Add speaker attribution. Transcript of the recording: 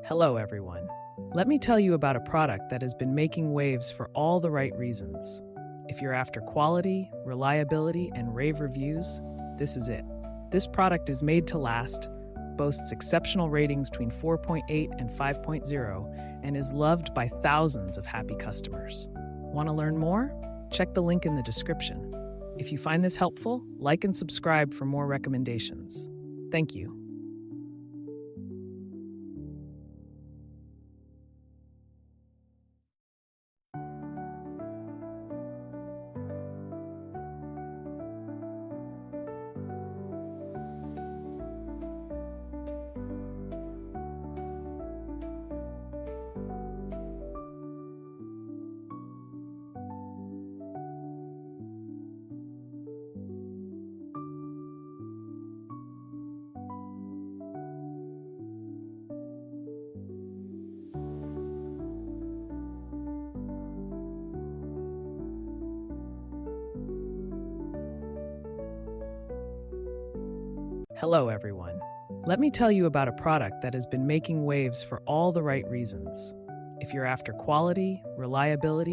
Speaker 1: Hello, everyone. Let me tell you about a product that has been making waves for all the right reasons. If you're after quality, reliability, and rave reviews, this is it. This product is made to last, boasts exceptional ratings between 4.8 and 5.0, and is loved by thousands of happy customers. Want to learn more? Check the link in the description. If you find this helpful, like and subscribe for more recommendations. Thank you. Hello, everyone. Let me tell you about a product that has been making waves for all the right reasons. If you're after quality, reliability,